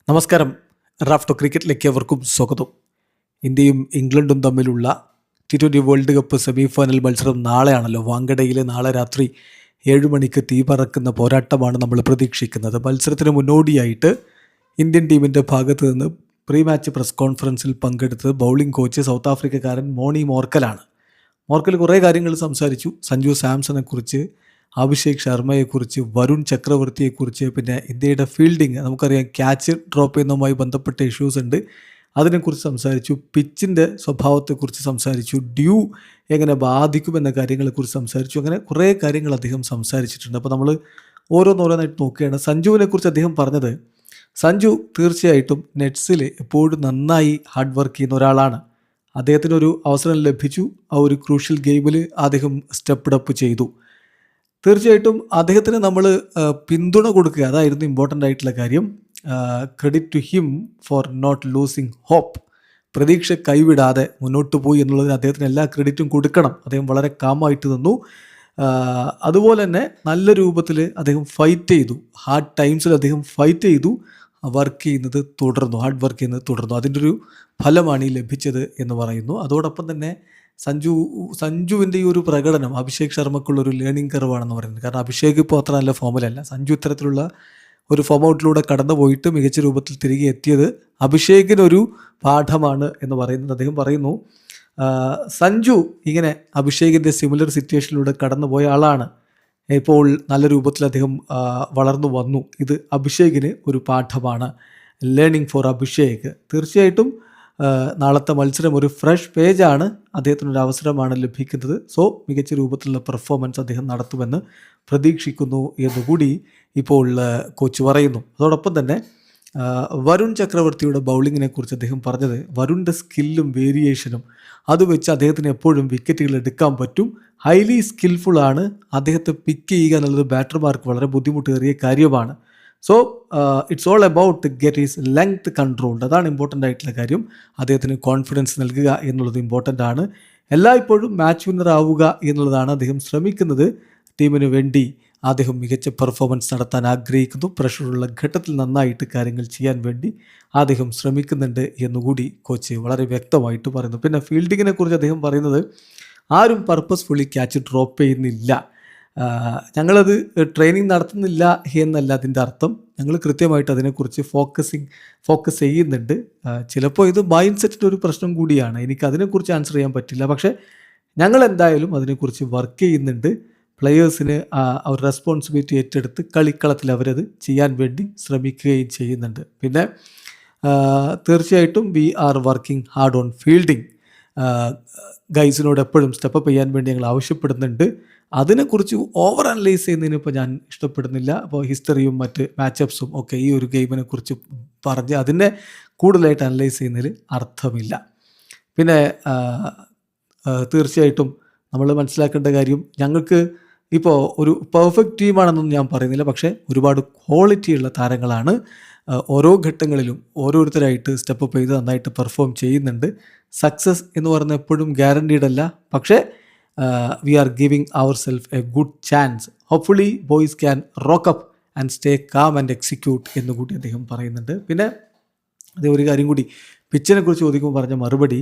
നമസ്കാരം. റാഫ്റ്റോ ക്രിക്കറ്റിലേക്ക് അവർക്കും സ്വാഗതം. ഇന്ത്യയും ഇംഗ്ലണ്ടും തമ്മിലുള്ള T20 world cup semi final മത്സരം നാളെയാണല്ലോ. വാങ്കഡയിൽ നാളെ രാത്രി 7 മണിക്ക് തീ പറക്കുന്ന പോരാട്ടമാണ് നമ്മൾ പ്രതീക്ഷിക്കുന്നത്. മത്സരത്തിന് മുന്നോടിയായിട്ട് ഇന്ത്യൻ ടീമിൻ്റെ ഭാഗത്ത് നിന്ന് പ്രീ മാച്ച് പ്രസ് കോൺഫറൻസിൽ പങ്കെടുത്തത് ബൗളിംഗ് കോച്ച് സൗത്ത് ആഫ്രിക്കക്കാരൻ മോണി മോർക്കലാണ്. മോർക്കൽ കുറേ കാര്യങ്ങൾ സംസാരിച്ചു. സഞ്ജു സാംസണെക്കുറിച്ച്, അഭിഷേക് ശർമ്മയെക്കുറിച്ച്, വരുൺ ചക്രവർത്തിയെക്കുറിച്ച്, പിന്നെ ഇന്ത്യയുടെ ഫീൽഡിങ്, നമുക്കറിയാം ക്യാച്ച് ഡ്രോപ്പ് ചെയ്യുന്നതുമായി ബന്ധപ്പെട്ട ഇഷ്യൂസ് ഉണ്ട്, അതിനെക്കുറിച്ച് സംസാരിച്ചു. പിച്ചിൻ്റെ സ്വഭാവത്തെക്കുറിച്ച് സംസാരിച്ചു. ഡ്യൂ എങ്ങനെ ബാധിക്കുമെന്ന കാര്യങ്ങളെക്കുറിച്ച് സംസാരിച്ചു. അങ്ങനെ കുറേ കാര്യങ്ങൾ അദ്ദേഹം സംസാരിച്ചിട്ടുണ്ട്. അപ്പോൾ നമ്മൾ ഓരോന്നോരോന്നായിട്ട് നോക്കുകയാണ്. സഞ്ജുവിനെക്കുറിച്ച് അദ്ദേഹം പറഞ്ഞത്, സഞ്ജു തീർച്ചയായിട്ടും നെറ്റ്സിൽ എപ്പോഴും നന്നായി ഹാർഡ് വർക്ക് ചെയ്യുന്ന ഒരാളാണ്. അദ്ദേഹത്തിനൊരു അവസരം ലഭിച്ചു. ആ ഒരു ക്രൂഷ്യൽ ഗെയിമിൽ അദ്ദേഹം സ്റ്റെപ്പ് അപ്പ് ചെയ്തു. തീർച്ചയായിട്ടും അദ്ദേഹത്തിന് നമ്മൾ പിന്തുണ കൊടുക്കുക, അതായിരുന്നു ഇമ്പോർട്ടൻ്റ് ആയിട്ടുള്ള കാര്യം. Credit to him for not losing hope. പ്രതീക്ഷ കൈവിടാതെ മുന്നോട്ട് പോയി എന്നുള്ളതിന് അദ്ദേഹത്തിന് എല്ലാ ക്രെഡിറ്റും കൊടുക്കണം. അദ്ദേഹം വളരെ കാമായിട്ട് നിന്നു. അതുപോലെ തന്നെ നല്ല രൂപത്തിൽ അദ്ദേഹം ഫൈറ്റ് ചെയ്തു. ഹാർഡ് ടൈംസിൽ അദ്ദേഹം ഫൈറ്റ് ചെയ്തു, വർക്ക് ചെയ്യുന്നത് തുടർന്നു, ഹാർഡ് വർക്ക് ചെയ്യുന്നത് തുടർന്നു. അതിൻ്റെ ഒരു ഫലമാണ് ഈ ലഭിച്ചത് എന്ന് പറയുന്നു. അതോടൊപ്പം തന്നെ സഞ്ജുവിൻ്റെ ഈ ഒരു പ്രകടനം അഭിഷേക് ശർമ്മക്കുള്ളൊരു ലേണിംഗ് കർവാണെന്ന് പറയുന്നത്. കാരണം അഭിഷേക് ഇപ്പോൾ അത്ര നല്ല ഫോമിലല്ല. സഞ്ജു ഇത്തരത്തിലുള്ള ഒരു ഫോം ഔട്ടിലൂടെ കടന്നു പോയിട്ട് മികച്ച രൂപത്തിൽ തിരികെ എത്തിയത് അഭിഷേകിനൊരു പാഠമാണ് എന്ന് പറയുന്നത്. അദ്ദേഹം പറയുന്നു, സഞ്ജു ഇങ്ങനെ അഭിഷേകിൻ്റെ സിമിലർ സിറ്റുവേഷനിലൂടെ കടന്നു പോയ ആളാണ്. ഇപ്പോൾ നല്ല രൂപത്തിൽ അദ്ദേഹം വളർന്നു വന്നു. ഇത് അഭിഷേകിന് ഒരു പാഠമാണ്. Learning four Abhishek. തീർച്ചയായിട്ടും നാളത്തെ മത്സരം ഒരു ഫ്രഷ് പേജാണ്, അദ്ദേഹത്തിനൊരു അവസരമാണ് ലഭിക്കുന്നത്. സോ മികച്ച രൂപത്തിലുള്ള പെർഫോമൻസ് അദ്ദേഹം നടത്തുമെന്ന് പ്രതീക്ഷിക്കുന്നു എന്നുകൂടി ഇപ്പോൾ കോച്ച് പറയുന്നു. അതോടൊപ്പം തന്നെ വരുൺ ചക്രവർത്തിയുടെ ബൗളിങ്ങിനെ കുറിച്ച് അദ്ദേഹം പറഞ്ഞത്, വരുണിൻ്റെ സ്കില്ലും വേരിയേഷനും അത് വെച്ച് അദ്ദേഹത്തിന് എപ്പോഴും വിക്കറ്റുകൾ എടുക്കാൻ പറ്റും. ഹൈലി സ്കിൽഫുള്ളാണ്. അദ്ദേഹത്തെ പിക്ക് ചെയ്യുക എന്നുള്ളത് ബാറ്റർമാർക്ക് വളരെ ബുദ്ധിമുട്ടേറിയ കാര്യമാണ്. So it's all about get is length controlled. അതാണ് ഇമ്പോർട്ടൻ്റ് ആയിട്ടുള്ള കാര്യം. അദ്ദേഹത്തിന് കോൺഫിഡൻസ് നൽകുക എന്നുള്ളത് ഇമ്പോർട്ടൻ്റ് ആണ്. എല്ലായ്പ്പോഴും മാച്ച് വിന്നർ ആവുക എന്നുള്ളതാണ് അദ്ദേഹം ശ്രമിക്കുന്നത്. ടീമിന് വേണ്ടി അദ്ദേഹം മികച്ച പെർഫോമൻസ് നടത്താൻ ആഗ്രഹിക്കുന്നു. പ്രഷറുള്ള ഘട്ടത്തിൽ നന്നായിട്ട് കാര്യങ്ങൾ ചെയ്യാൻ വേണ്ടി അദ്ദേഹം ശ്രമിക്കുന്നുണ്ട് എന്നുകൂടി കോച്ച് വളരെ വ്യക്തമായിട്ട് പറയുന്നു. പിന്നെ ഫീൽഡിങ്ങിനെ കുറിച്ച് അദ്ദേഹം പറയുന്നത്, ആരും പർപ്പസ്ഫുള്ളി ക്യാച്ച് ഡ്രോപ്പ് ചെയ്യുന്നില്ല, ഞങ്ങളത് ട്രെയിനിങ് നടത്തുന്നില്ല എന്നല്ല അതിൻ്റെ അർത്ഥം. ഞങ്ങൾ കൃത്യമായിട്ട് അതിനെക്കുറിച്ച് ഫോക്കസ് ചെയ്യുന്നുണ്ട്. ചിലപ്പോൾ ഇത് മൈൻഡ് സെറ്റിൻ്റെ ഒരു പ്രശ്നം കൂടിയാണ്. എനിക്ക് അതിനെക്കുറിച്ച് ആൻസർ ചെയ്യാൻ പറ്റില്ല. പക്ഷേ ഞങ്ങൾ എന്തായാലും അതിനെക്കുറിച്ച് വർക്ക് ചെയ്യുന്നുണ്ട്. പ്ലെയേഴ്സിന് അവർ റെസ്പോൺസിബിലിറ്റി ഏറ്റെടുത്ത് കളിക്കളത്തിൽ അവരത് ചെയ്യാൻ വേണ്ടി ശ്രമിക്കുകയും ചെയ്യുന്നുണ്ട്. പിന്നെ തീർച്ചയായിട്ടും we are working hard on fielding. ഗൈസിനോട് എപ്പോഴും സ്റ്റെപ്പ് ചെയ്യാൻ വേണ്ടി ഞങ്ങൾ ആവശ്യപ്പെടുന്നുണ്ട്. അതിനെക്കുറിച്ച് ഓവർ അനലൈസ് ചെയ്യുന്നതിനിപ്പോൾ ഞാൻ ഇഷ്ടപ്പെടുന്നില്ല. അപ്പോൾ ഹിസ്റ്ററിയും മറ്റ് മാച്ചപ്സും ഒക്കെ ഈ ഒരു ഗെയിമിനെ കുറിച്ച് പറഞ്ഞ് അതിനെ കൂടുതലായിട്ട് അനലൈസ് ചെയ്യുന്നതിൽ അർത്ഥമില്ല. പിന്നെ തീർച്ചയായിട്ടും നമ്മൾ മനസ്സിലാക്കേണ്ട കാര്യം, ഞങ്ങൾക്ക് ഇപ്പോൾ ഒരു പെർഫെക്റ്റ് ടീമാണെന്നൊന്നും ഞാൻ പറയുന്നില്ല. പക്ഷേ ഒരുപാട് ക്വാളിറ്റിയുള്ള താരങ്ങളാണ്. ഓരോ ഘട്ടങ്ങളിലും ഓരോരുത്തരായിട്ട് സ്റ്റെപ്പ് അപ്പ് ചെയ്ത് നന്നായിട്ട് പെർഫോം ചെയ്യുന്നുണ്ട്. സക്സസ് എന്ന് പറയുന്നത് എപ്പോഴും ഗ്യാരണ്ടീഡ് അല്ല. പക്ഷേ we are giving ourselves a good chance. Hopefully boys can rock up and stay calm and execute എന്നുകൂടി അദ്ദേഹം പറയുന്നുണ്ട്. പിന്നെ അതേ ഒരു കാര്യം കൂടി, പിച്ചിനെ കുറിച്ച് ചോദിക്കുമ്പോൾ പറഞ്ഞ മറുപടി,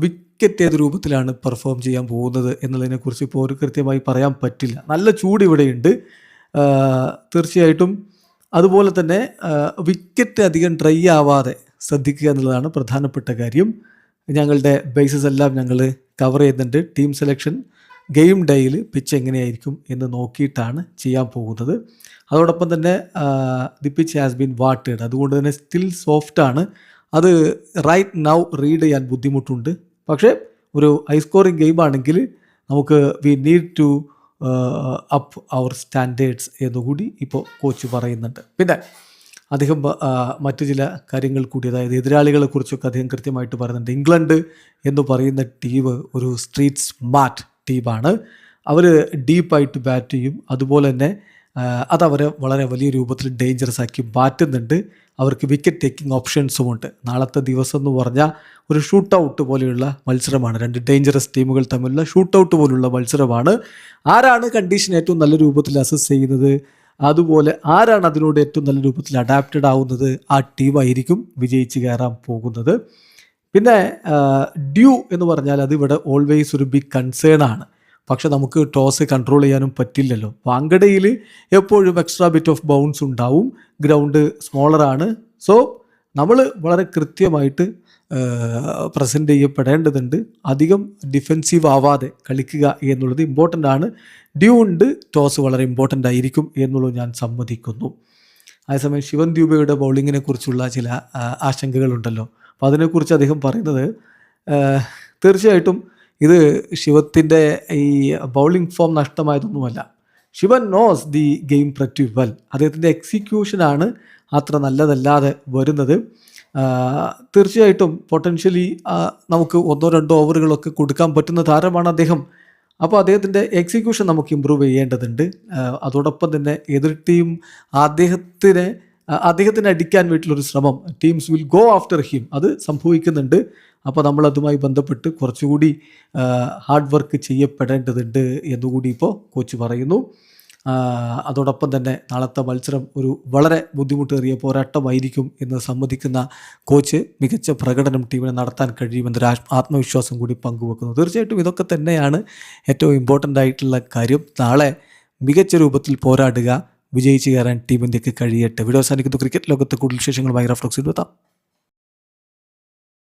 വിക്കറ്റ് ഏത് രൂപത്തിലാണ് പെർഫോം ചെയ്യാൻ പോകുന്നത് എന്നുള്ളതിനെക്കുറിച്ച് ഇപ്പോൾ ഒരു കൃത്യമായി പറയാൻ പറ്റില്ല. നല്ല ചൂട് ഇവിടെയുണ്ട് തീർച്ചയായിട്ടും. അതുപോലെ തന്നെ വിക്കറ്റ് അധികം ഡ്രൈ ആവാതെ ശ്രദ്ധിക്കുക എന്നുള്ളതാണ് പ്രധാനപ്പെട്ട കാര്യം. ഞങ്ങളുടെ ബേസസ് എല്ലാം ഞങ്ങൾ കവർ ചെയ്യുന്നുണ്ട്. ടീം സെലക്ഷൻ ഗെയിം ഡേയിൽ പിച്ച് എങ്ങനെയായിരിക്കും എന്ന് നോക്കിയിട്ടാണ് ചെയ്യാൻ പോകുന്നത്. അതോടൊപ്പം തന്നെ ദി പിച്ച് ഹാസ് ബീൻ വാട്ടേഡ്, അതുകൊണ്ട് തന്നെ സ്റ്റിൽ സോഫ്റ്റാണ്. അത് റൈറ്റ് നൗ റീഡ് ചെയ്യാൻ ബുദ്ധിമുട്ടുണ്ട്. പക്ഷേ ഒരു ഹൈ സ്കോറിങ് ഗെയിമാണെങ്കിൽ നമുക്ക് we need to up our standards എന്നുകൂടി ഇപ്പോൾ കോച്ച് പറയുന്നുണ്ട്. പിന്നെ അദ്ദേഹം മറ്റു ചില കാര്യങ്ങൾ കൂടി, അതായത് എതിരാളികളെക്കുറിച്ചൊക്കെ അദ്ദേഹം കൃത്യമായിട്ട് പറയുന്നുണ്ട്. ഇംഗ്ലണ്ട് എന്ന് പറയുന്ന ടീം ഒരു സ്ട്രീറ്റ് സ്മാർട്ട് ടീമാണ്. അവർ ഡീപ്പായിട്ട് ബാറ്റ് ചെയ്യും. അതുപോലെ തന്നെ അതവരെ വളരെ വലിയ രൂപത്തിൽ ഡേഞ്ചറസ് ആക്കി മാറ്റുന്നുണ്ട്. അവർക്ക് വിക്കറ്റ് ടേക്കിംഗ് ഓപ്ഷൻസുമുണ്ട്. നാളത്തെ ദിവസം എന്ന് പറഞ്ഞാൽ ഒരു ഷൂട്ട് ഔട്ട് പോലെയുള്ള മത്സരമാണ്. രണ്ട് ഡേഞ്ചറസ് ടീമുകൾ തമ്മിലുള്ള ഷൂട്ട് ഔട്ട് പോലുള്ള മത്സരമാണ്. ആരാണ് കണ്ടീഷൻ ഏറ്റവും നല്ല രൂപത്തിൽ അസസ് ചെയ്യുന്നത്, അതുപോലെ ആരാണ് അതിനോട് ഏറ്റവും നല്ല രൂപത്തിൽ അഡാപ്റ്റഡ് ആവുന്നത് ആ ടീമായിരിക്കും വിജയിച്ച് കയറാൻ പോകുന്നത്. പിന്നെ ഡ്യൂ എന്ന് പറഞ്ഞാൽ അത് ഇവിടെ ഓൾവേസ് ഒരു ബിഗ് കൺസേൺ ആണ്. പക്ഷെ നമുക്ക് ടോസ് കൺട്രോൾ ചെയ്യാനും പറ്റില്ലല്ലോ. വാങ്കഡയിൽ എപ്പോഴും എക്സ്ട്രാ ബിറ്റ് ഓഫ് ബൗൺസ് ഉണ്ടാവും, ഗ്രൗണ്ട് സ്മോളറാണ്. സോ നമ്മൾ വളരെ കൃത്യമായിട്ട് പ്രസൻറ്റ് ചെയ്യപ്പെടേണ്ടതുണ്ട്. അധികം ഡിഫെൻസീവ് ആവാതെ കളിക്കുക എന്നുള്ളത് ഇമ്പോർട്ടൻ്റ് ആണ്. ഡ്യൂ ഉണ്ട്, ടോസ് വളരെ ഇമ്പോർട്ടൻ്റ് ആയിരിക്കും എന്നുള്ളത് ഞാൻ സമ്മതിക്കുന്നു. അതേസമയം ശിവൻ ദ്യൂബയുടെ ബൗളിങ്ങിനെ കുറിച്ചുള്ള ചില ആശങ്കകളുണ്ടല്ലോ. അപ്പോൾ അതിനെക്കുറിച്ച് അദ്ദേഹം പറയുന്നത് തീർച്ചയായിട്ടും ഇത് ശിവത്തിൻ്റെ ഈ ബൗളിംഗ് ഫോം നഷ്ടമായതൊന്നുമല്ല. Shivan knows the game pretty well. അദ്ദേഹത്തിൻ്റെ എക്സിക്യൂഷനാണ് അത്ര നല്ലതല്ലാതെ വരുന്നത്. തീർച്ചയായിട്ടും പൊട്ടൻഷ്യലി നമുക്ക് 1-2 ഓവറുകളൊക്കെ കൊടുക്കാൻ പറ്റുന്ന താരമാണ് അദ്ദേഹം. അപ്പോൾ അദ്ദേഹത്തിൻ്റെ എക്സിക്യൂഷൻ നമുക്ക് ഇമ്പ്രൂവ് ചെയ്യേണ്ടതുണ്ട്. അതോടൊപ്പം തന്നെ എതിർ ടീം അദ്ദേഹത്തിന് അടിക്കാൻ വേണ്ടിയിട്ടുള്ളൊരു ശ്രമം, teams will go after him, അത് സംഭവിക്കുന്നുണ്ട്. അപ്പോൾ നമ്മളതുമായി ബന്ധപ്പെട്ട് കുറച്ചുകൂടി ഹാർഡ് വർക്ക് ചെയ്യപ്പെടേണ്ടതുണ്ട് എന്നുകൂടി ഇപ്പോൾ കോച്ച് പറയുന്നു. അതോടൊപ്പം തന്നെ നാളത്തെ മത്സരം ഒരു വളരെ ബുദ്ധിമുട്ടേറിയ പോരാട്ടമായിരിക്കും എന്ന് സമ്മതിക്കുന്ന കോച്ച് മികച്ച പ്രകടനം ടീമിനെ നടത്താൻ കഴിയുമെന്നൊരു ആത്മവിശ്വാസം കൂടി പങ്കുവെക്കുന്നു. തീർച്ചയായിട്ടും ഇതൊക്കെ തന്നെയാണ് ഏറ്റവും ഇമ്പോർട്ടൻ്റ് ആയിട്ടുള്ള കാര്യം. നാളെ മികച്ച രൂപത്തിൽ പോരാടുക, വിജയിച്ച് കയറാൻ ടീം ഇന്ത്യക്ക് കഴിയട്ടെ. വീഡിയോ അവസാനിക്കുന്നു. ക്രിക്കറ്റ് ലോകത്തെ കൂടുതൽ വിശേഷങ്ങളുമായി റഫ്ലോക്സിൽ എത്താം.